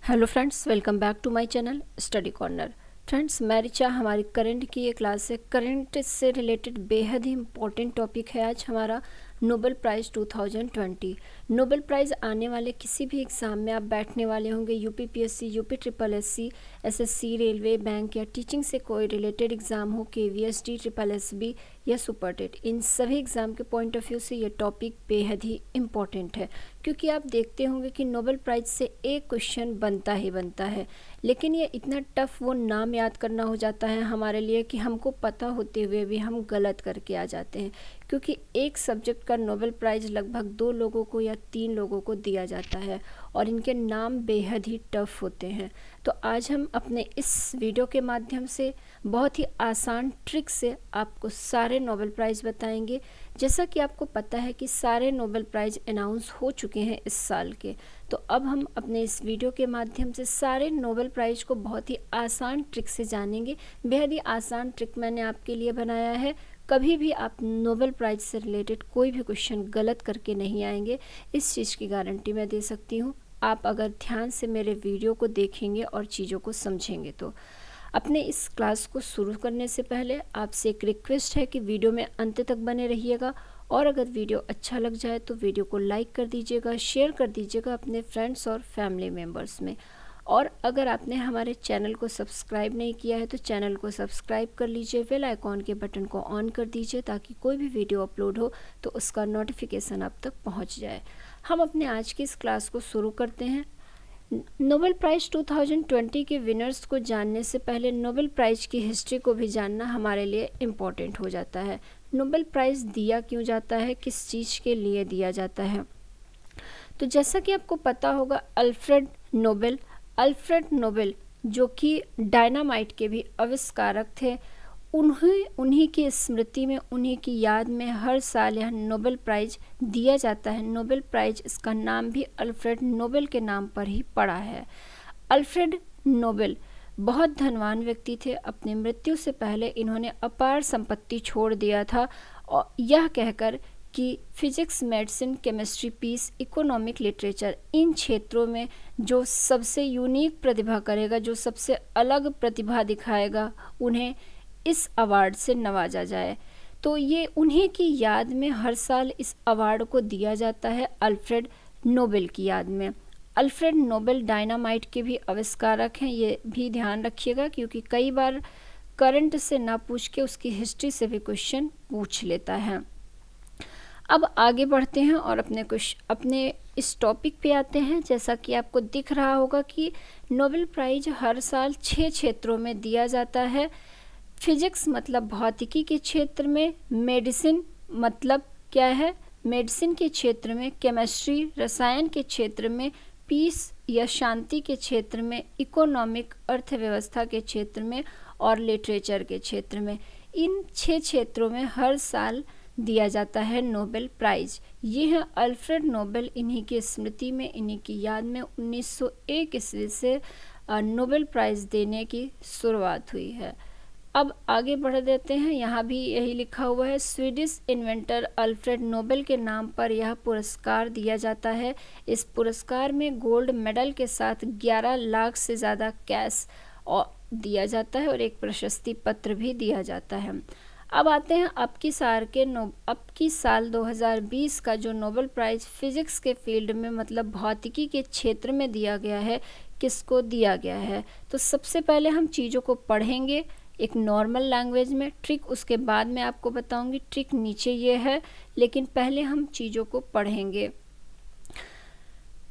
Hello friends, welcome back to my channel study corner. Friends, मैं रिचा, हमारी current की ये क्लास है। करंट से रिलेटेड बेहद ही इम्पोर्टेंट टॉपिक है आज हमारा नोबेल प्राइज़ 2020। नोबेल प्राइज़ आने वाले किसी भी एग्ज़ाम में आप बैठने वाले होंगे, UPPSC, UP triple SC, SSC, railway, bank या टीचिंग से कोई रिलेटेड एग्ज़ाम हो, केवीएसडी, ट्रिपल एसबी या सुपर टेट, इन सभी एग्ज़ाम के पॉइंट ऑफ व्यू से ये टॉपिक बेहद ही इम्पॉर्टेंट है। क्योंकि आप देखते होंगे कि नोबेल प्राइज़ से एक क्वेश्चन बनता ही बनता है, लेकिन ये इतना टफ वो नाम याद करना हो जाता है हमारे लिए कि हमको पता होते हुए भी हम गलत करके आ जाते हैं। क्योंकि एक सब्जेक्ट का नोबेल प्राइज़ लगभग 2 लोगों को या 3 लोगों को दिया जाता है और इनके नाम बेहद ही टफ होते हैं। तो आज हम अपने इस वीडियो के माध्यम से बहुत ही आसान ट्रिक से आपको सारे नोबेल प्राइज़ बताएंगे। जैसा कि आपको पता है कि सारे नोबेल प्राइज़ अनाउंस हो चुके हैं इस साल के, तो अब हम अपने इस वीडियो के माध्यम से सारे नोबेल प्राइज़ को बहुत ही आसान ट्रिक से जानेंगे। बेहद ही आसान ट्रिक मैंने आपके लिए बनाया है। कभी भी आप नोबेल प्राइज़ से रिलेटेड कोई भी क्वेश्चन गलत करके नहीं आएंगे, इस चीज़ की गारंटी मैं दे सकती हूँ, आप अगर ध्यान से मेरे वीडियो को देखेंगे और चीज़ों को समझेंगे तो। अपने इस क्लास को शुरू करने से पहले आपसे एक रिक्वेस्ट है कि वीडियो में अंत तक बने रहिएगा, और अगर वीडियो अच्छा लग जाए तो वीडियो को लाइक कर दीजिएगा, शेयर कर दीजिएगा अपने फ्रेंड्स और फैमिली मेम्बर्स में। और अगर आपने हमारे चैनल को सब्सक्राइब नहीं किया है तो चैनल को सब्सक्राइब कर लीजिए, बेल आइकॉन के बटन को ऑन कर दीजिए ताकि कोई भी वीडियो अपलोड हो तो उसका नोटिफिकेशन आप तक पहुंच जाए। हम अपने आज की इस क्लास को शुरू करते हैं। नोबेल प्राइज़ 2020 के विनर्स को जानने से पहले नोबेल प्राइज़ की हिस्ट्री को भी जानना हमारे लिए इम्पोर्टेंट हो जाता है। नोबेल प्राइज़ दिया क्यों जाता है, किस चीज़ के लिए दिया जाता है। तो जैसा कि आपको पता होगा, अल्फ्रेड नोबेल जो कि डायनामाइट के भी आविष्कारक थे, उन्हीं की स्मृति में, उन्हीं की याद में हर साल यह नोबेल प्राइज़ दिया जाता है। नोबेल प्राइज़, इसका नाम भी अल्फ्रेड नोबेल के नाम पर ही पड़ा है। अल्फ्रेड नोबेल बहुत धनवान व्यक्ति थे। अपनी मृत्यु से पहले इन्होंने अपार संपत्ति छोड़ दिया था, और यह कहकर कि physics, medicine, chemistry, peace, economic, literature, इन क्षेत्रों में जो सबसे यूनिक प्रतिभा करेगा, जो सबसे अलग प्रतिभा दिखाएगा, उन्हें इस अवार्ड से नवाजा जाए। तो ये उन्हीं की याद में हर साल इस अवार्ड को दिया जाता है, अल्फ्रेड नोबेल की याद में। अल्फ्रेड नोबेल डायनामाइट के भी आविष्कारक हैं, ये भी ध्यान रखिएगा, क्योंकि कई बार करंट से ना पूछ के उसकी हिस्ट्री से भी क्वेश्चन पूछ लेता है। अब आगे बढ़ते हैं और अपने इस टॉपिक पे आते हैं। जैसा कि आपको दिख रहा होगा कि नोबेल प्राइज़ हर साल 6 क्षेत्रों में दिया जाता है। फिजिक्स मतलब भौतिकी के क्षेत्र में, मेडिसिन मतलब क्या है, मेडिसिन के क्षेत्र में, केमिस्ट्री रसायन के क्षेत्र में, पीस या शांति के क्षेत्र में, इकोनॉमिक अर्थव्यवस्था के क्षेत्र में, और लिटरेचर के क्षेत्र में। इन 6 क्षेत्रों में हर साल दिया जाता है नोबेल प्राइज़। ये है अल्फ्रेड नोबेल, इन्हीं की स्मृति में, इन्हीं की याद में 1901 ईस्वी से नोबेल प्राइज़ देने की शुरुआत हुई है। अब आगे बढ़ देते हैं। यहाँ भी यही लिखा हुआ है, स्वीडिश इन्वेंटर अल्फ्रेड नोबेल के नाम पर यह पुरस्कार दिया जाता है। इस पुरस्कार में गोल्ड मेडल के साथ 11 लाख से ज़्यादा कैश और दिया जाता है, और एक प्रशस्ति पत्र भी दिया जाता है। अब आते हैं अब की साल 2020 का जो नोबेल प्राइज़ फिजिक्स के फील्ड में, मतलब भौतिकी के क्षेत्र में दिया गया है, किसको दिया गया है। तो सबसे पहले हम चीज़ों को पढ़ेंगे एक नॉर्मल लैंग्वेज में। ट्रिक उसके बाद में आपको बताऊंगी, ट्रिक नीचे ये है, लेकिन पहले हम चीज़ों को पढ़ेंगे।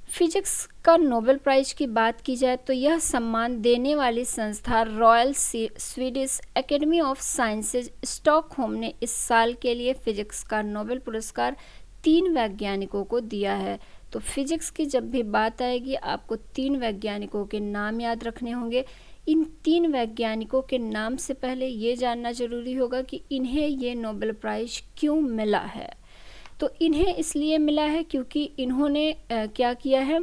फिजिक्स का नोबेल प्राइज़ की बात की जाए तो यह सम्मान देने वाली संस्था royal Swedish academy of sciences Stockholm ने इस साल के लिए फिजिक्स का नोबेल पुरस्कार 3 वैज्ञानिकों को दिया है। तो फिजिक्स की जब भी बात आएगी, आपको 3 वैज्ञानिकों के नाम याद रखने होंगे। इन 3 वैज्ञानिकों के नाम से पहले ये जानना जरूरी होगा कि इन्हें ये नोबेल प्राइज़ क्यों मिला है। तो इन्हें इसलिए मिला है क्योंकि इन्होंने क्या किया है,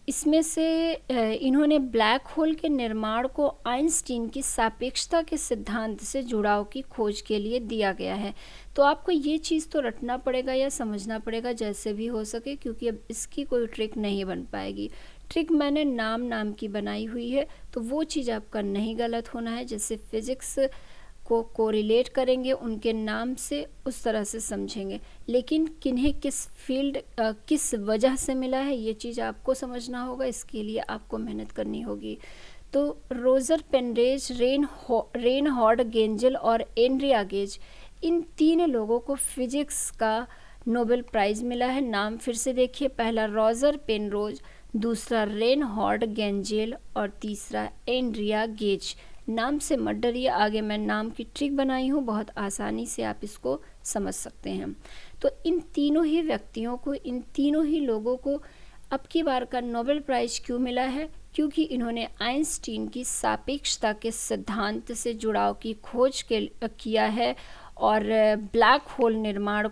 इसमें से इन्होंने ब्लैक होल के निर्माण को आइंस्टीन की सापेक्षता के सिद्धांत से जुड़ाव की खोज के लिए दिया गया है। तो आपको ये चीज़ तो रटना पड़ेगा या समझना पड़ेगा जैसे भी हो सके, क्योंकि अब इसकी कोई ट्रिक नहीं बन पाएगी। ट्रिक मैंने नाम नाम की बनाई हुई है, तो वो चीज़ आपका नहीं गलत होना है। जैसे फिजिक्स को कोरिलेट करेंगे उनके नाम से, उस तरह से समझेंगे, लेकिन किन्हें किस फील्ड किस वजह से मिला है ये चीज़ आपको समझना होगा, इसके लिए आपको मेहनत करनी होगी। तो रोजर पेनरेज, रेनहॉर्ड गेंजल और एंड्रिया गेज, इन 3 लोगों को फिजिक्स का नोबेल प्राइज़ मिला है। नाम फिर से देखिए, पहला रोजर पेनरोज, दूसरा रेनहॉर्ड गेंजेल और तीसरा एंड्रिया गेज। नाम से मत डरिए, आगे मैं नाम की ट्रिक बनाई हूँ, बहुत आसानी से आप इसको समझ सकते हैं। तो इन तीनों ही व्यक्तियों को, इन तीनों ही लोगों को अब की बार का नोबेल प्राइज़ क्यों मिला है? क्योंकि इन्होंने आइंस्टीन की सापेक्षता के सिद्धांत से जुड़ाव की खोज किया है और ब्लैक होल निर्माण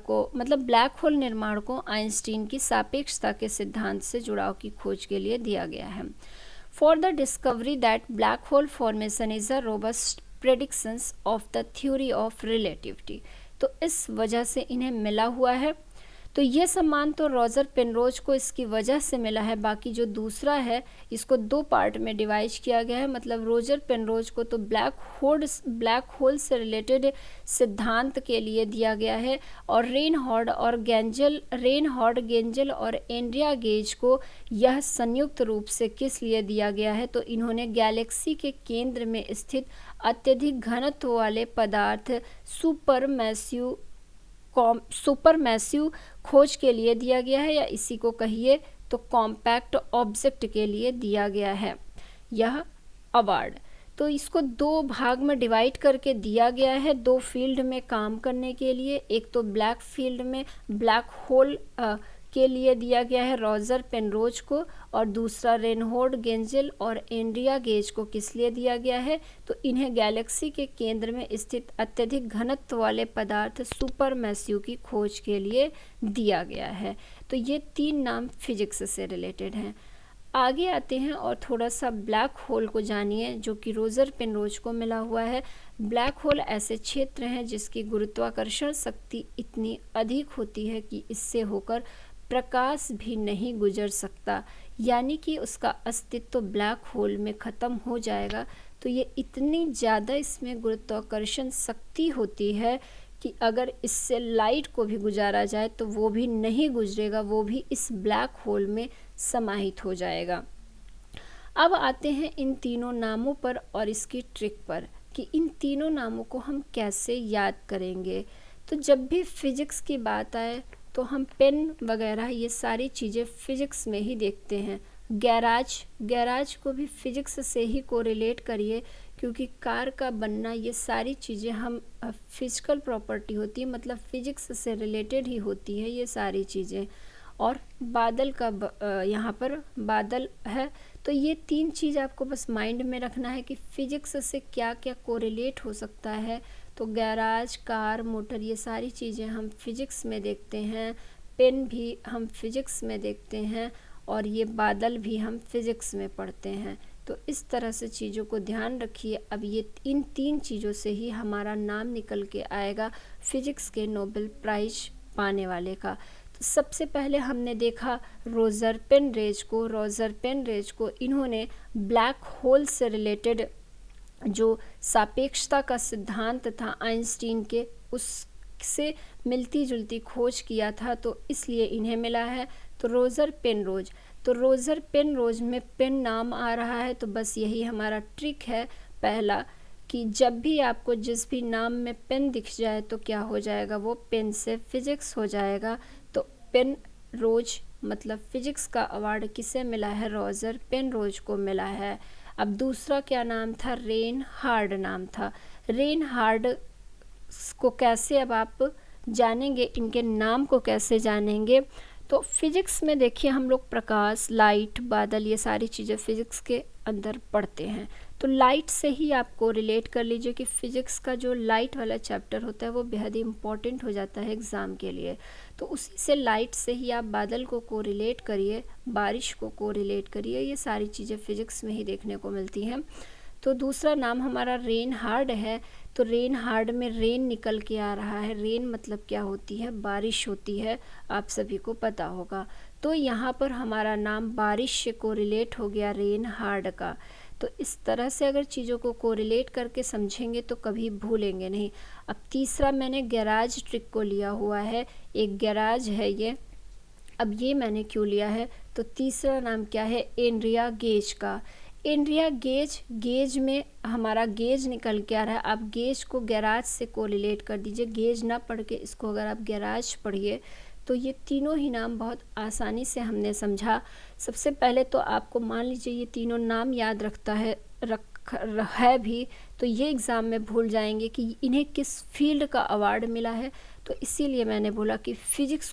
को आइंस्टीन की सापेक्षता के सिद्धांत से जुड़ाव की खोज के लिए दिया गया है। For the discovery that black hole formation is a robust predictions of the theory of relativity, तो इस वजह से इन्हें मिला हुआ है। तो ये सम्मान तो रोजर पेनरोज को इसकी वजह से मिला है, बाकी जो दूसरा है इसको 2 पार्ट में डिवाइड किया गया है। मतलब रोजर पेनरोज को तो ब्लैक होल से रिलेटेड सिद्धांत के लिए दिया गया है, और रेनहॉर्ड गेंजल और एंड्रिया गेज को यह संयुक्त रूप से किस लिए दिया गया है? तो इन्होंने गैलेक्सी के केंद्र में स्थित अत्यधिक घनत्व वाले पदार्थ सुपरमैसिव खोज के लिए दिया गया है, या इसी को कहिए तो कॉम्पैक्ट ऑब्जेक्ट के लिए दिया गया है यह अवार्ड। तो इसको 2 भाग में डिवाइड करके दिया गया है 2 फील्ड में काम करने के लिए। एक तो ब्लैक फील्ड में ब्लैक होल के लिए दिया गया है रोजर पेनरोज को, और दूसरा रेनहॉर्ड गेंजल और एंड्रिया गेज को किस लिए दिया गया है? तो इन्हें गैलेक्सी के केंद्र में स्थित अत्यधिक घनत्व वाले पदार्थ सुपरमैसिव की खोज के लिए दिया गया है। तो ये 3 नाम फिजिक्स से रिलेटेड हैं। आगे आते हैं और थोड़ा सा ब्लैक होल को जानिए, जो कि रोजर पेनरोज को मिला हुआ है। ब्लैक होल ऐसे क्षेत्र हैं जिसकी गुरुत्वाकर्षण शक्ति इतनी अधिक होती है कि इससे होकर प्रकाश भी नहीं गुजर सकता, यानी कि उसका अस्तित्व ब्लैक होल में ख़त्म हो जाएगा। तो ये इतनी ज़्यादा इसमें गुरुत्वाकर्षण शक्ति होती है कि अगर इससे लाइट को भी गुजारा जाए तो वो भी नहीं गुजरेगा, वो भी इस ब्लैक होल में समाहित हो जाएगा। अब आते हैं इन तीनों नामों पर और इसकी ट्रिक पर कि इन तीनों नामों को हम कैसे याद करेंगे। तो जब भी फिजिक्स की बात आए तो हम पेन वगैरह ये सारी चीज़ें फिजिक्स में ही देखते हैं। गैराज को भी फिजिक्स से ही कोरिलेट करिए, क्योंकि कार का बनना ये सारी चीज़ें हम फिजिकल प्रॉपर्टी होती है, मतलब फिजिक्स से रिलेटेड ही होती है ये सारी चीज़ें। और बादल का यहाँ पर बादल है, तो ये 3 चीज़ आपको बस माइंड में रखना है कि फिजिक्स से क्या क्या कोरिलेट हो सकता है। तो गैराज, कार, मोटर ये सारी चीज़ें हम फिजिक्स में देखते हैं, पेन भी हम फिजिक्स में देखते हैं, और ये बादल भी हम फिजिक्स में पढ़ते हैं। तो इस तरह से चीज़ों को ध्यान रखिए। अब ये इन 3 चीज़ों से ही हमारा नाम निकल के आएगा फिजिक्स के नोबेल प्राइज़ पाने वाले का। तो सबसे पहले हमने देखा रोजर पेनरेज को इन्होंने ब्लैक होल से रिलेटेड जो सापेक्षता का सिद्धांत था आइंस्टीन के, उससे मिलती जुलती खोज किया था, तो इसलिए इन्हें मिला है। तो रोजर पेनरोज में पेन नाम आ रहा है, तो बस यही हमारा ट्रिक है पहला, कि जब भी आपको जिस भी नाम में पेन दिख जाए तो क्या हो जाएगा, वो पेन से फिजिक्स हो जाएगा। तो पेनरोज मतलब फिजिक्स का अवार्ड किसे मिला है? रोजर पेनरोज को मिला है। अब दूसरा क्या नाम था? रेनहार्ड नाम था। रेनहार्ड को कैसे अब आप जानेंगे, इनके नाम को कैसे जानेंगे? तो फिजिक्स में देखिए हम लोग प्रकाश, लाइट, बादल ये सारी चीज़ें फिजिक्स के अंदर पढ़ते हैं। तो लाइट से ही आपको रिलेट कर लीजिए कि फिजिक्स का जो लाइट वाला चैप्टर होता है वो बेहद ही इम्पॉर्टेंट हो जाता है एग्ज़ाम के लिए। तो उसी से लाइट से ही आप बादल को कोरिलेट करिए, बारिश को कोरिलेट करिए, ये सारी चीज़ें फिजिक्स में ही देखने को मिलती हैं। तो दूसरा नाम हमारा रेनहार्ड है। तो रेनहार्ड में रेन निकल के आ रहा है। रेन मतलब क्या होती है? बारिश होती है, आप सभी को पता होगा। तो यहाँ पर हमारा नाम बारिश से कोरिलेट हो गया रेनहार्ड का। तो इस तरह से अगर चीज़ों को कोरिलेट करके समझेंगे तो कभी भूलेंगे नहीं। अब तीसरा मैंने गैराज ट्रिक को लिया हुआ है। एक गैराज है ये। अब ये मैंने क्यों लिया है? तो तीसरा नाम क्या है? एनरिया गेज का। एनरिया गेज, गेज में हमारा गेज निकल के आ रहा है। आप गेज को गैराज से कोरिलेट कर दीजिए। गेज ना पढ़ के इसको अगर आप गैराज पढ़िए तो ये तीनों ही नाम बहुत आसानी से हमने समझा। सबसे पहले तो आपको मान लीजिए ये तीनों नाम याद है भी, तो ये एग्ज़ाम में भूल जाएंगे कि इन्हें किस फील्ड का अवार्ड मिला है। तो इसीलिए मैंने बोला कि फ़िज़िक्स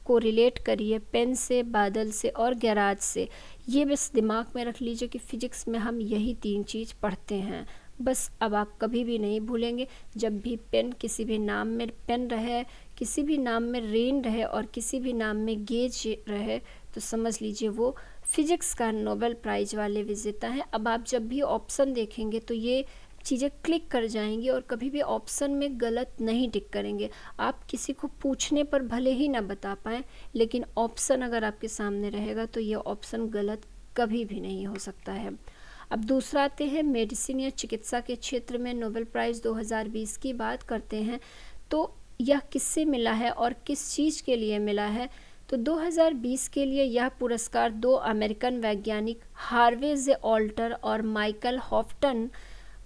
को रिलेट करिए पेन से, बादल से और गैराज से। ये बस दिमाग में रख लीजिए कि फ़िज़िक्स में हम यही 3 चीज़ पढ़ते हैं। बस अब आप कभी भी नहीं भूलेंगे। जब भी पेन, किसी भी नाम में पेन रहे, किसी भी नाम में रेन रहे और किसी भी नाम में गेज रहे, तो समझ लीजिए वो फ़िज़िक्स का नोबेल प्राइज़ वाले विजेता हैं। अब आप जब भी ऑप्शन देखेंगे तो ये चीज़ें क्लिक कर जाएंगी और कभी भी ऑप्शन में गलत नहीं टिक करेंगे। आप किसी को पूछने पर भले ही ना बता पाएँ, लेकिन ऑप्शन अगर आपके सामने रहेगा तो ये ऑप्शन गलत कभी भी नहीं हो सकता है। अब दूसरा आते हैं मेडिसिन या चिकित्सा के क्षेत्र में नोबेल प्राइज़ 2020 की बात करते हैं। तो यह किससे मिला है और किस चीज़ के लिए मिला है? तो 2020 के लिए यह पुरस्कार 2 अमेरिकन वैज्ञानिक हार्वे जे ऑल्टर और माइकल हॉफ्टन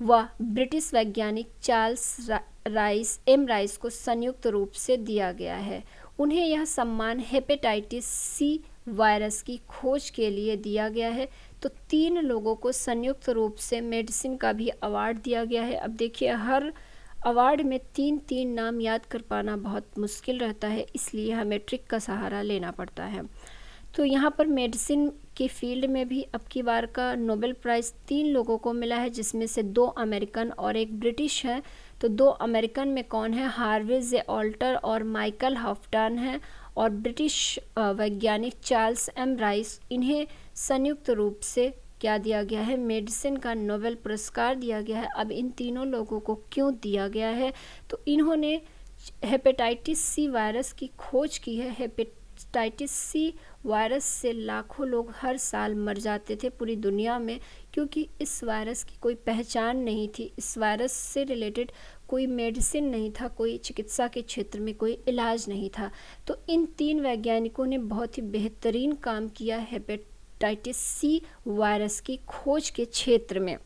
व ब्रिटिश वैज्ञानिक चार्ल्स राइस को संयुक्त रूप से दिया गया है। उन्हें यह सम्मान हेपेटाइटिस सी वायरस की खोज के लिए दिया गया है। तो 3 लोगों को संयुक्त रूप से मेडिसिन का भी अवार्ड दिया गया है। अब देखिए, हर अवार्ड में 3 नाम याद कर पाना बहुत मुश्किल रहता है, इसलिए हमें ट्रिक का सहारा लेना पड़ता है। तो यहाँ पर मेडिसिन के फील्ड में भी अब की बार का नोबेल प्राइज़ 3 लोगों को मिला है, जिसमें से 2 अमेरिकन और 1 ब्रिटिश है। तो 2 अमेरिकन में कौन है? हार्वे जे ऑल्टर और माइकल हॉफ्टन है। और ब्रिटिश वैज्ञानिक चार्ल्स राइस, इन्हें संयुक्त रूप से क्या दिया गया है? मेडिसिन का नोबेल पुरस्कार दिया गया है। अब इन तीनों लोगों को क्यों दिया गया है? तो इन्होंने हेपेटाइटिस सी वायरस की खोज की है। हेपेटाइटिस सी वायरस से लाखों लोग हर साल मर जाते थे पूरी दुनिया में, क्योंकि इस वायरस की कोई पहचान नहीं थी। इस वायरस से रिलेटेड कोई मेडिसिन नहीं था, कोई चिकित्सा के क्षेत्र में कोई इलाज नहीं था। तो इन 3 वैज्ञानिकों ने बहुत ही बेहतरीन काम किया हेपेटाइटिस सी वायरस की खोज के क्षेत्र में।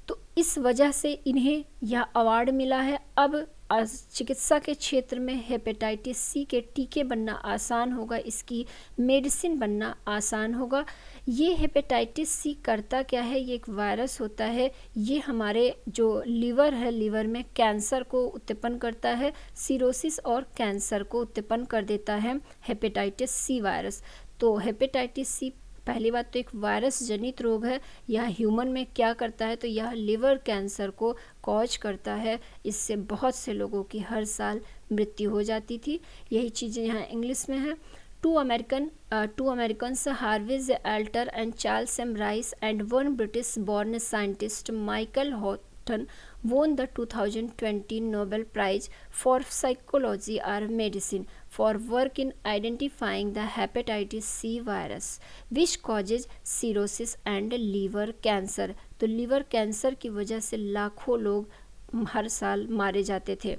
तो इस वजह से इन्हें यह अवार्ड मिला है। अब चिकित्सा के क्षेत्र में हेपेटाइटिस सी के टीके बनना आसान होगा, इसकी मेडिसिन बनना आसान होगा। ये हेपेटाइटिस सी करता क्या है? ये एक वायरस होता है। ये हमारे जो लीवर है, लीवर में कैंसर को उत्पन्न करता है। सिरोसिस और कैंसर को उत्पन्न कर देता है हेपेटाइटिस सी वायरस। तो हेपेटाइटिस सी, पहली बात तो एक वायरस जनित रोग है। यह ह्यूमन में क्या करता है? तो यह लिवर कैंसर को कॉज करता है। इससे बहुत से लोगों की हर साल मृत्यु हो जाती थी। यही चीज़ें यहाँ इंग्लिश में है। Two Americans Harvey J Alter and Charles Rice and 1 British born scientist Michael Houghton won the 2020 Nobel Prize for Psychology or Medicine for work in identifying the hepatitis C virus which causes cirrhosis and liver cancer। तो liver cancer की वजह से लाखों लोग हर साल मारे जाते थे।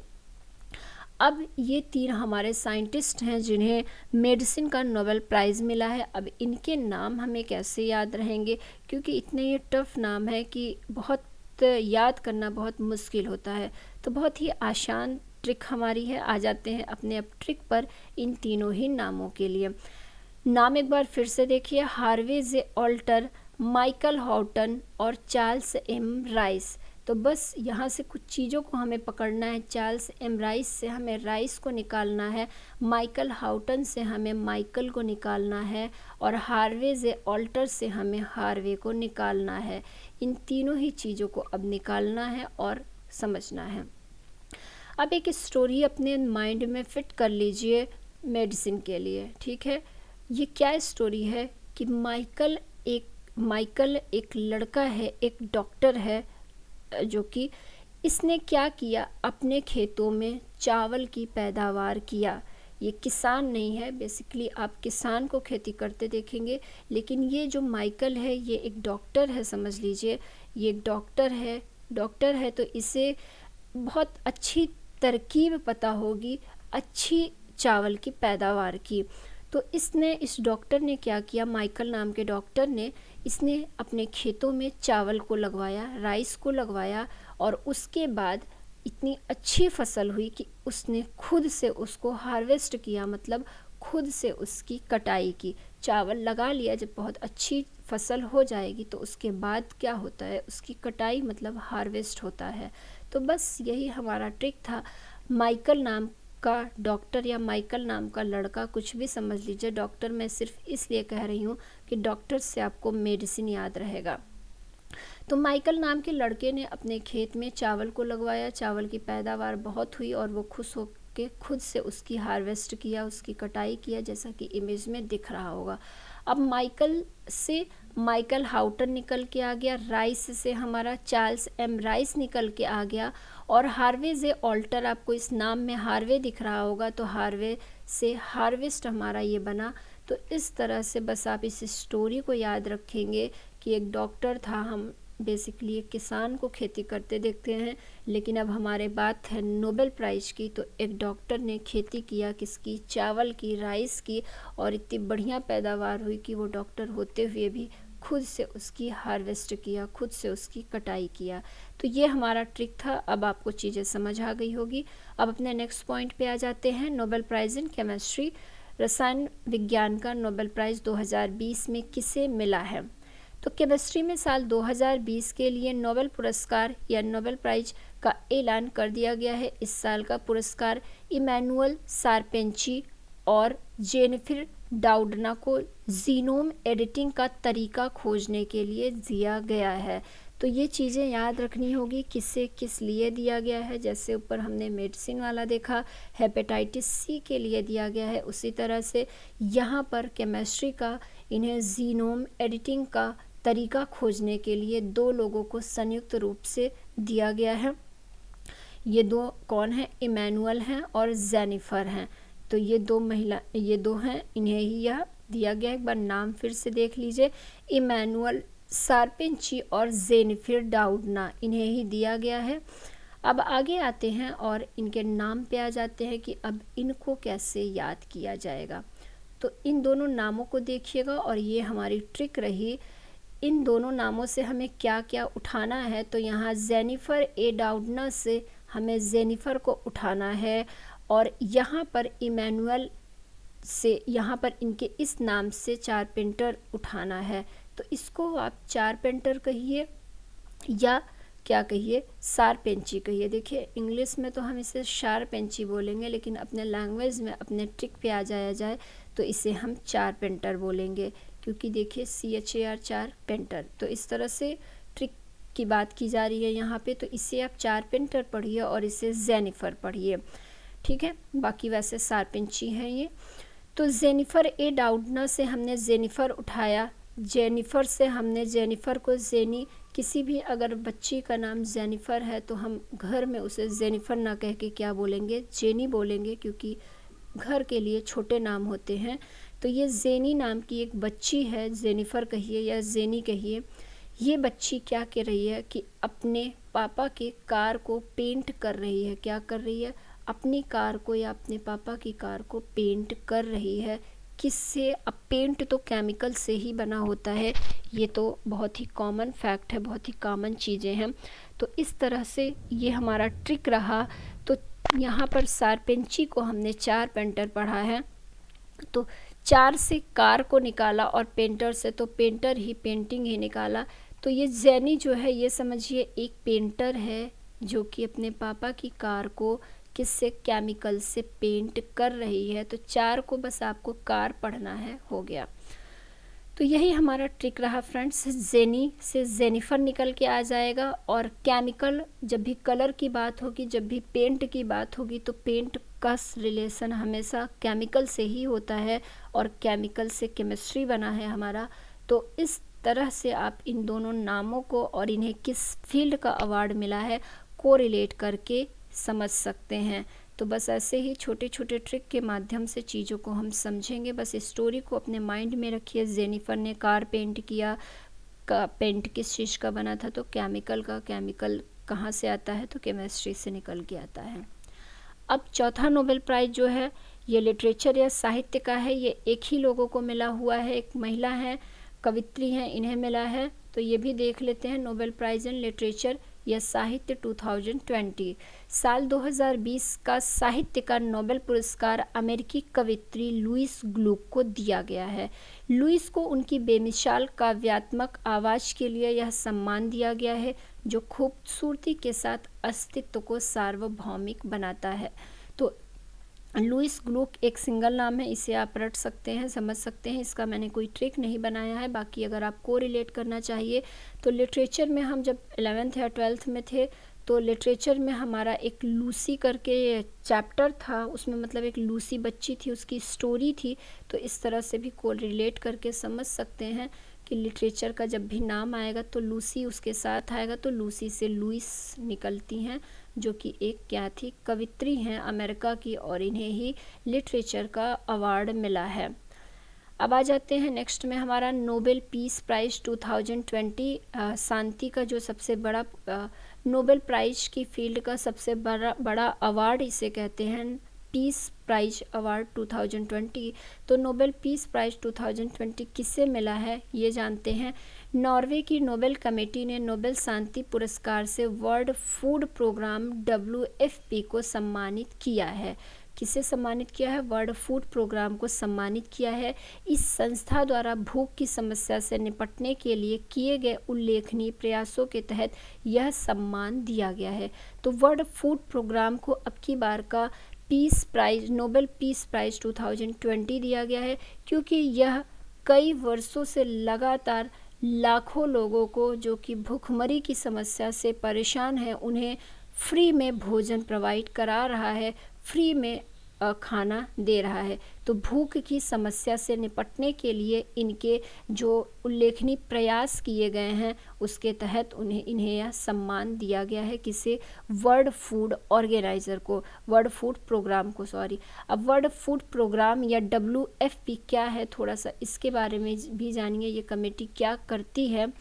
अब ये 3 हमारे साइंटिस्ट हैं जिन्हें मेडिसिन का नोबेल प्राइज़ मिला है। अब इनके नाम हमें कैसे याद रहेंगे, क्योंकि इतने ये टफ नाम है कि बहुत याद करना बहुत मुश्किल होता है। तो बहुत ही आसान ट्रिक हमारी है। आ जाते हैं अपने अब ट्रिक पर इन तीनों ही नामों के लिए। नाम एक बार फिर से देखिए, हार्वे जे ऑल्टर, माइकल हॉफ्टन और चार्ल्स राइस। तो बस यहाँ से कुछ चीज़ों को हमें पकड़ना है। चार्ल्स राइस से हमें राइस को निकालना है, माइकल हॉफ्टन से हमें माइकल को निकालना है और हार्वे जे ऑल्टर से हमें हार्वे को निकालना है। इन तीनों ही चीज़ों को अब निकालना है और समझना है। अब एक स्टोरी अपने माइंड में फिट कर लीजिए मेडिसिन के लिए, ठीक है। ये क्या स्टोरी है कि माइकल एक माइकल एक लड़का है, एक डॉक्टर है, जो कि इसने क्या किया, अपने खेतों में चावल की पैदावार किया। ये किसान नहीं है, बेसिकली आप किसान को खेती करते देखेंगे, लेकिन ये जो माइकल है ये एक डॉक्टर है, समझ लीजिए ये एक डॉक्टर है तो इसे बहुत अच्छी तरकीब पता होगी अच्छी चावल की पैदावार की। तो इस डॉक्टर ने क्या किया, माइकल नाम के डॉक्टर ने, इसने अपने खेतों में चावल को लगवाया, राइस को लगवाया, और उसके बाद इतनी अच्छी फसल हुई कि उसने खुद से उसको हार्वेस्ट किया, मतलब खुद से उसकी कटाई की। चावल लगा लिया, जब बहुत अच्छी फसल हो जाएगी तो उसके बाद क्या होता है, उसकी कटाई मतलब हार्वेस्ट होता है। तो बस यही हमारा ट्रिक था। माइकल नाम का डॉक्टर या माइकल नाम का लड़का, कुछ भी समझ लीजिए, डॉक्टर मैं सिर्फ इसलिए कह रही हूँ कि डॉक्टर से आपको मेडिसिन याद रहेगा। तो माइकल नाम के लड़के ने अपने खेत में चावल को लगवाया, चावल की पैदावार बहुत हुई और वो खुश हो के खुद से उसकी हार्वेस्ट किया, उसकी कटाई किया, जैसा कि इमेज में दिख रहा होगा। अब माइकल से माइकल हाउटन निकल के आ गया, राइस से हमारा चार्ल्स एम राइस निकल के आ गया, और हार्वे जे ऑल्टर, आपको इस नाम में हार्वे दिख रहा होगा, तो हार्वे से हार्वेस्ट हमारा ये बना। तो इस तरह से बस आप इस स्टोरी को याद रखेंगे कि एक डॉक्टर था, हम बेसिकली एक किसान को खेती करते देखते हैं, लेकिन अब हमारे बात है नोबेल प्राइज़ की। तो एक डॉक्टर ने खेती किया, किसकी, चावल की, राइस की, और इतनी बढ़िया पैदावार हुई कि वो डॉक्टर होते हुए भी खुद से उसकी हार्वेस्ट किया, खुद से उसकी कटाई किया। तो ये हमारा ट्रिक था। अब आपको चीज़ें समझ आ गई होगी। अब अपने नेक्स्ट पॉइंट पे आ जाते हैं। नोबेल प्राइज़ इन केमिस्ट्री, रसायन विज्ञान का नोबेल प्राइज़ 2020 में किसे मिला है? तो केमिस्ट्री में साल 2020 के लिए नोबेल पुरस्कार या नोबेल प्राइज़ का ऐलान कर दिया गया है। इस साल का पुरस्कार इमैनुअल शारपेंची और जेनिफर डाउडना को जीनोम एडिटिंग का तरीका खोजने के लिए दिया गया है। तो ये चीज़ें याद रखनी होगी, किससे किस लिए दिया गया है। जैसे ऊपर हमने मेडिसिन वाला देखा, हेपेटाइटिस सी के लिए दिया गया है, उसी तरह से यहाँ पर केमिस्ट्री का इन्हें जीनोम एडिटिंग का तरीका खोजने के लिए 2 लोगों को संयुक्त रूप से दिया गया है। ये 2 कौन हैं? इमैनुअल हैं और जेनिफर हैं। तो ये 2 हैं, इन्हें ही यह दिया गया है। एक बार नाम फिर से देख लीजिए, इमैनुअल शारपेंची और जेनिफर डाउडना, इन्हें ही दिया गया है। अब आगे आते हैं और इनके नाम पे आ जाते हैं कि अब इनको कैसे याद किया जाएगा। तो इन दोनों नामों को देखिएगा, और ये हमारी ट्रिक रही। इन दोनों नामों से हमें क्या क्या उठाना है, तो यहाँ जेनिफर ए डाउडना से हमें जेनिफर को उठाना है, और यहाँ पर इमैनुअल से, यहाँ पर इनके इस नाम से चारपेंटर उठाना है। तो इसको आप चारपेंटर कहिए या क्या कहिए, शारपेंची कहिए। देखिए इंग्लिश में तो हम इसे शारपेंची बोलेंगे, लेकिन अपने लैंग्वेज में अपने ट्रिक पे आ जाया जाए तो इसे हम चारपेंटर बोलेंगे, क्योंकि देखिए CHAR चारपेंटर। तो इस तरह से ट्रिक की बात की जा रही है यहाँ पे। तो इसे आप चारपेंटर पढ़िए और इसे जेनिफर पढ़िए, ठीक है। बाकी वैसे शारपेंची है ये। तो जेनिफर ए डाउडना से हमने जेनिफर उठाया, जेनिफर से हमने जेनिफर को जेनी, किसी भी अगर बच्ची का नाम जेनिफर है तो हम घर में उसे जेनिफर ना कह के क्या बोलेंगे, जेनी बोलेंगे, क्योंकि घर के लिए छोटे नाम होते हैं। तो ये जेनी नाम की एक बच्ची है, जेनिफर कहिए या जेनी कहिए। ये बच्ची क्या कर रही है कि अपने पापा के कार को पेंट कर रही है। क्या कर रही है? अपनी कार को या अपने पापा की कार को पेंट कर रही है। किससे? अब पेंट तो केमिकल से ही बना होता है, ये तो बहुत ही कॉमन फैक्ट है, बहुत ही कॉमन चीज़ें हैं। तो इस तरह से ये हमारा ट्रिक रहा। तो यहाँ पर शारपेंची को हमने चारपेंटर पढ़ा है, तो 4 से कार को निकाला और पेंटर से तो पेंटर ही, पेंटिंग ही निकाला। तो ये जेनी जो है, ये समझिए एक पेंटर है जो कि अपने पापा की कार को किससे, केमिकल से पेंट कर रही है। तो 4 को बस आपको कार पढ़ना है, हो गया। तो यही हमारा ट्रिक रहा फ्रेंड्स। जेनी से जेनिफर निकल के आ जाएगा, और केमिकल, जब भी कलर की बात होगी, जब भी पेंट की बात होगी, तो पेंट का रिलेशन हमेशा केमिकल से ही होता है, और केमिकल से केमिस्ट्री बना है हमारा। तो इस तरह से आप इन दोनों नामों को और इन्हें किस फील्ड का अवार्ड मिला है कोरिलेट करके समझ सकते हैं। तो बस ऐसे ही छोटे छोटे ट्रिक के माध्यम से चीज़ों को हम समझेंगे। बस स्टोरी को अपने माइंड में रखिए। जेनिफर ने कार पेंट किया, का पेंट किस चीज़ का बना था, तो केमिकल का। केमिकल कहाँ से आता है, तो केमिस्ट्री से निकल के आता है। अब चौथा नोबेल प्राइज़ जो है ये लिटरेचर या साहित्य का है। ये एक ही लोगों को मिला हुआ है, एक महिला है, कवित्री हैं, इन्हें मिला है। तो ये भी देख लेते हैं, नोबेल प्राइज़ इन लिटरेचर या साहित्य 2020। साल 2020 का साहित्य का नोबेल पुरस्कार अमेरिकी कवित्री लुइस ग्लुक को दिया गया है। लुइस को उनकी बेमिसाल काव्यात्मक आवाज़ के लिए यह सम्मान दिया गया है, जो खूबसूरती के साथ अस्तित्व को सार्वभौमिक बनाता है। तो लुइस ग्लुक एक सिंगल नाम है, इसे आप रट सकते हैं, समझ सकते हैं। इसका मैंने कोई ट्रिक नहीं बनाया है। बाकी अगर आपको रिलेट करना चाहिए तो लिटरेचर में हम जब 11th या 12th में थे तो लिटरेचर में हमारा एक लूसी करके चैप्टर था, उसमें मतलब एक लूसी बच्ची थी, उसकी स्टोरी थी। तो इस तरह से भी को रिलेट करके समझ सकते हैं कि लिटरेचर का जब भी नाम आएगा तो लूसी उसके साथ आएगा। तो लूसी से लुइस निकलती हैं, जो कि एक क्या थी, कवित्री हैं अमेरिका की, और इन्हें ही लिटरेचर का अवार्ड मिला है। अब आ जाते हैं नेक्स्ट में हमारा नोबेल पीस प्राइज़ 2020। शांति का जो सबसे बड़ा नोबेल प्राइज़ की फील्ड का सबसे बड़ा अवार्ड इसे कहते हैं, पीस प्राइज़ अवार्ड 2020। तो नोबेल पीस प्राइज़ 2020 किससे मिला है ये जानते हैं। नॉर्वे की नोबेल कमेटी ने नोबेल शांति पुरस्कार से वर्ल्ड फूड प्रोग्राम WFP को सम्मानित किया है। किसे सम्मानित किया है, वर्ल्ड फूड प्रोग्राम को सम्मानित किया है। इस संस्था द्वारा भूख की समस्या से निपटने के लिए किए गए उल्लेखनीय प्रयासों के तहत यह सम्मान दिया गया है। तो वर्ल्ड फूड प्रोग्राम को अब की बार का peace prize, Nobel peace prize 2020 दिया गया है, क्योंकि यह कई वर्षों से लगातार लाखों लोगों को जो कि भूखमरी की समस्या से परेशान हैं उन्हें फ्री में भोजन प्रोवाइड करा रहा है, फ्री में खाना दे रहा है। तो भूख की समस्या से निपटने के लिए इनके जो उल्लेखनीय प्रयास किए गए हैं उसके तहत इन्हें यह सम्मान दिया गया है। किसे, वर्ल्ड फूड ऑर्गेनाइज़र को, वर्ल्ड फूड प्रोग्राम को, सॉरी। अब वर्ल्ड फूड प्रोग्राम या WFP क्या है, थोड़ा सा इसके बारे में भी जानिए, ये कमेटी क्या करती है।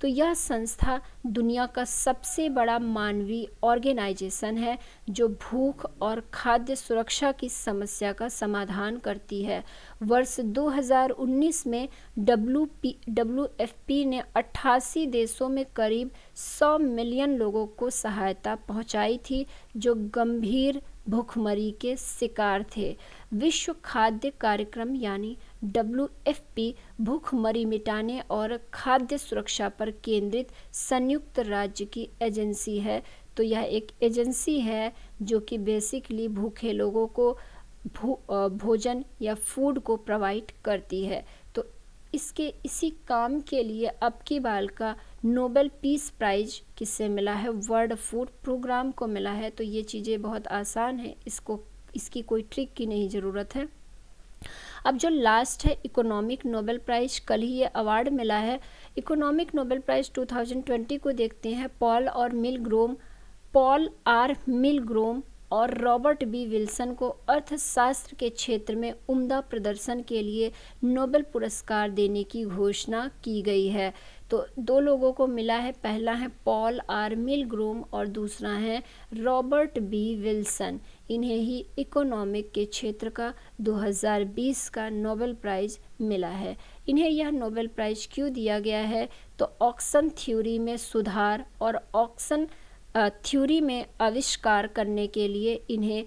तो यह संस्था दुनिया का सबसे बड़ा मानवीय ऑर्गेनाइजेशन है जो भूख और खाद्य सुरक्षा की समस्या का समाधान करती है। वर्ष 2019 में WFP ने 88 देशों में करीब 100 मिलियन लोगों को सहायता पहुंचाई थी जो गंभीर भूखमरी के शिकार थे। विश्व खाद्य कार्यक्रम यानी WFP भूखमरी मिटाने और खाद्य सुरक्षा पर केंद्रित संयुक्त राज्य की एजेंसी है। तो यह एक एजेंसी है जो कि बेसिकली भूखे लोगों को भोजन या फूड को प्रोवाइड करती है। तो इसी काम के लिए अब की बार का नोबेल पीस प्राइज़ किससे मिला है, वर्ल्ड फूड प्रोग्राम को मिला है। तो ये चीज़ें बहुत आसान है, इसकी कोई ट्रिक की नहीं ज़रूरत है। अब जो लास्ट है इकोनॉमिक नोबेल प्राइज़, कल ही ये अवार्ड मिला है। इकोनॉमिक नोबेल प्राइज़ 2020 को देखते हैं। पॉल आर मिलग्रोम और रॉबर्ट बी विल्सन को अर्थशास्त्र के क्षेत्र में उम्दा प्रदर्शन के लिए नोबेल पुरस्कार देने की घोषणा की गई है। तो दो लोगों को मिला है, पहला है पॉल आर मिलग्रोम और दूसरा है रॉबर्ट बी विल्सन। इन्हें ही इकोनॉमिक के क्षेत्र का 2020 का नोबेल प्राइज़ मिला है। इन्हें यह नोबेल प्राइज़ क्यों दिया गया है, तो ऑक्शन थ्योरी में सुधार और ऑक्शन थ्योरी में आविष्कार करने के लिए इन्हें,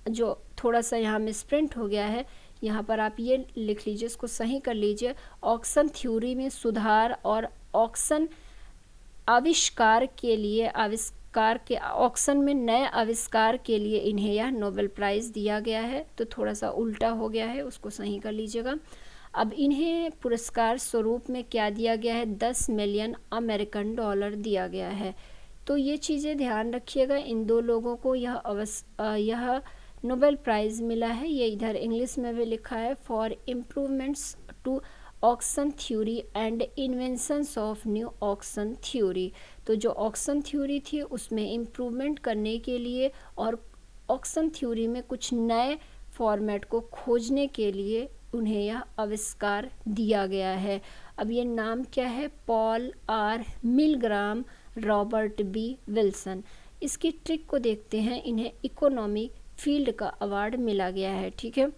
जो थोड़ा सा यहाँ मिसप्रिंट हो गया है, यहाँ पर आप ये लिख लीजिए, इसको सही कर लीजिए। ऑक्शन थ्योरी में सुधार और ऑक्शन आविष्कार के लिए, ऑक्शन में नए आविष्कार के लिए इन्हें यह नोबेल प्राइज़ दिया गया है। तो थोड़ा सा उल्टा हो गया है, उसको सही कर लीजिएगा। अब इन्हें पुरस्कार स्वरूप में क्या दिया गया है, 10 मिलियन अमेरिकन डॉलर दिया गया है। तो ये चीज़ें ध्यान रखिएगा। इन दो लोगों को यह नोबेल प्राइज़ मिला है। ये इधर इंग्लिश में भी लिखा है, for improvements to auction theory and inventions of new auction theory. तो जो ऑक्सन थ्योरी थी उसमें इम्प्रूवमेंट करने के लिए और ऑक्सन थ्योरी में कुछ नए फॉर्मेट को खोजने के लिए उन्हें यह आविष्कार दिया गया है। अब ये नाम क्या है? Paul R Milgram, Robert B Wilson. इसकी ट्रिक को देखते हैं। इन्हें इकोनॉमिक फील्ड का अवार्ड मिला गया है, ठीक है।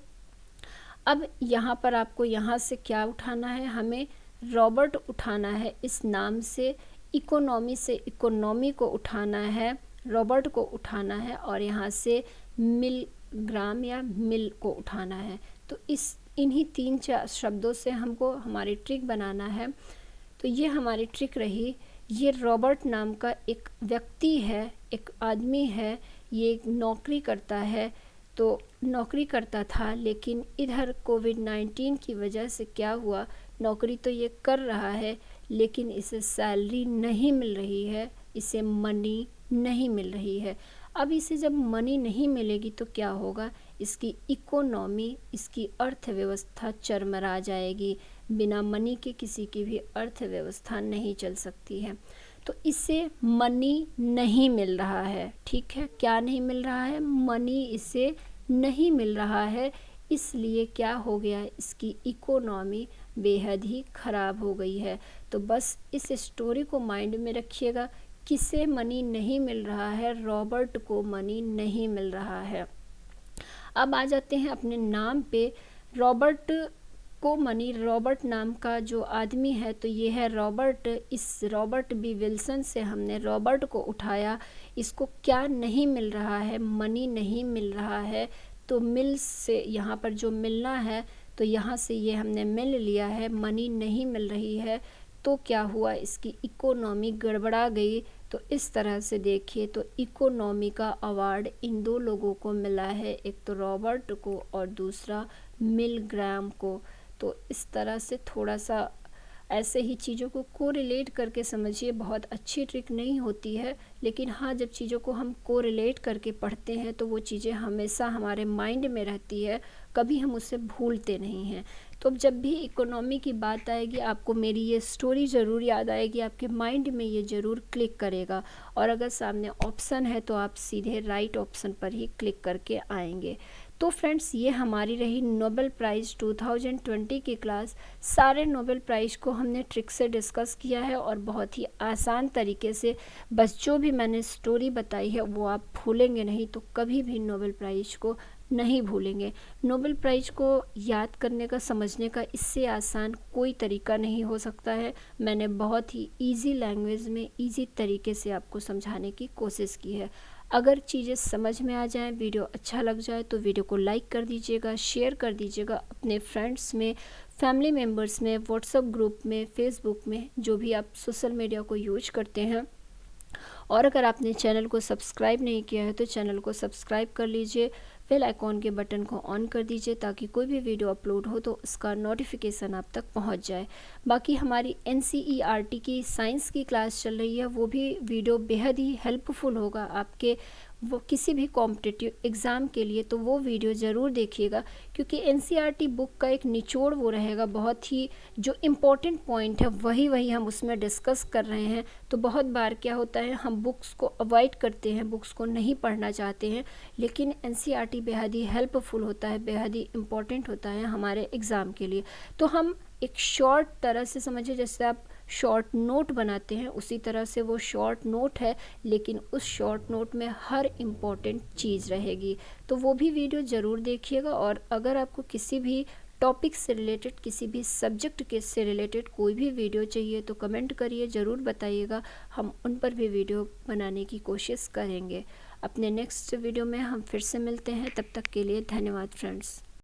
अब यहाँ पर आपको यहाँ से क्या उठाना है? हमें रॉबर्ट उठाना है इस नाम से, इकोनॉमी से इकोनॉमी को उठाना है, रॉबर्ट को उठाना है और यहाँ से मिलग्राम या मिल को उठाना है। तो इन्हीं 3-4 शब्दों से हमको हमारी ट्रिक बनाना है। तो ये हमारी ट्रिक रही। ये रॉबर्ट नाम का एक व्यक्ति है, एक आदमी है, ये नौकरी करता है, तो नौकरी करता था, लेकिन इधर कोविड-19 की वजह से क्या हुआ, नौकरी तो ये कर रहा है लेकिन इसे सैलरी नहीं मिल रही है, इसे मनी नहीं मिल रही है। अब इसे जब मनी नहीं मिलेगी तो क्या होगा? इसकी इकोनॉमी, इसकी अर्थव्यवस्था चरमरा जाएगी। बिना मनी के किसी की भी अर्थव्यवस्था नहीं चल सकती है। तो इसे मनी नहीं मिल रहा है, ठीक है। क्या नहीं मिल रहा है? मनी इसे नहीं मिल रहा है, इसलिए क्या हो गया? इसकी इकोनॉमी बेहद ही ख़राब हो गई है। तो बस इस स्टोरी को माइंड में रखिएगा। किसे मनी नहीं मिल रहा है? रॉबर्ट को मनी नहीं मिल रहा है। अब आ जाते हैं अपने नाम पे। रॉबर्ट को मनी, रॉबर्ट नाम का जो आदमी है तो ये है रॉबर्ट। इस रॉबर्ट बी विल्सन से हमने रॉबर्ट को उठाया। इसको क्या नहीं मिल रहा है? मनी नहीं मिल रहा है। तो मिल से यहाँ पर जो मिलना है तो यहाँ से ये हमने मिल लिया है। मनी नहीं मिल रही है तो क्या हुआ? इसकी इकोनॉमी गड़बड़ा गई। तो इस तरह से देखिए तो इकोनॉमी का अवार्ड इन 2 लोगों को मिला है, एक तो रॉबर्ट को और दूसरा मिलग्राम को। तो इस तरह से थोड़ा सा ऐसे ही चीज़ों को कोरिलेट करके समझिए। बहुत अच्छी ट्रिक नहीं होती है, लेकिन हाँ, जब चीज़ों को हम कोरिलेट करके पढ़ते हैं तो वो चीज़ें हमेशा हमारे माइंड में रहती है, कभी हम उसे भूलते नहीं हैं। तो अब जब भी इकोनॉमी की बात आएगी आपको मेरी ये स्टोरी ज़रूर याद आएगी, आपके माइंड में ये ज़रूर क्लिक करेगा। और अगर सामने ऑप्शन है तो आप सीधे राइट ऑप्शन पर ही क्लिक करके आएंगे। तो फ्रेंड्स, ये हमारी रही नोबेल प्राइज़ 2020 की क्लास। सारे नोबेल प्राइज़ को हमने ट्रिक से डिस्कस किया है और बहुत ही आसान तरीके से। बस जो भी मैंने स्टोरी बताई है वो आप भूलेंगे नहीं, तो कभी भी नोबेल प्राइज़ को नहीं भूलेंगे। नोबेल प्राइज़ को याद करने का, समझने का इससे आसान कोई तरीका नहीं हो सकता है। मैंने बहुत ही इजी लैंग्वेज में, इजी तरीके से आपको समझाने की कोशिश की है। अगर चीज़ें समझ में आ जाएं, वीडियो अच्छा लग जाए तो वीडियो को लाइक कर दीजिएगा, शेयर कर दीजिएगा अपने फ्रेंड्स में, फैमिली मेम्बर्स में, व्हाट्सएप ग्रुप में, फेसबुक में, जो भी आप सोशल मीडिया को यूज करते हैं। और अगर आपने चैनल को सब्सक्राइब नहीं किया है तो चैनल को सब्सक्राइब कर लीजिए, बेल आइकॉन के बटन को ऑन कर दीजिए ताकि कोई भी वीडियो अपलोड हो तो उसका नोटिफिकेशन आप तक पहुंच जाए। बाकी हमारी NCERT की साइंस की क्लास चल रही है, वो भी वीडियो बेहद ही हेल्पफुल होगा आपके वो किसी भी कॉम्पिटिटिव एग्ज़ाम के लिए। तो वो वीडियो ज़रूर देखिएगा, क्योंकि NCERT बुक का एक निचोड़ वो रहेगा, बहुत ही जो इम्पोर्टेंट पॉइंट है वही हम उसमें डिस्कस कर रहे हैं। तो बहुत बार क्या होता है, हम बुक्स को अवॉइड करते हैं, बुक्स को नहीं पढ़ना चाहते हैं, लेकिन NCERT बेहद ही हेल्पफुल होता है, बेहद ही इम्पोर्टेंट होता है हमारे एग्ज़ाम के लिए। तो हम एक शॉर्ट तरह से समझिए, जैसे आप शॉर्ट नोट बनाते हैं उसी तरह से वो शॉर्ट नोट है, लेकिन उस शॉर्ट नोट में हर इम्पोर्टेंट चीज़ रहेगी। तो वो भी वीडियो ज़रूर देखिएगा। और अगर आपको किसी भी टॉपिक से रिलेटेड, किसी भी सब्जेक्ट के से रिलेटेड कोई भी वीडियो चाहिए तो कमेंट करिए, ज़रूर बताइएगा, हम उन पर भी वीडियो बनाने की कोशिश करेंगे। अपने नेक्स्ट वीडियो में हम फिर से मिलते हैं, तब तक के लिए धन्यवाद फ्रेंड्स।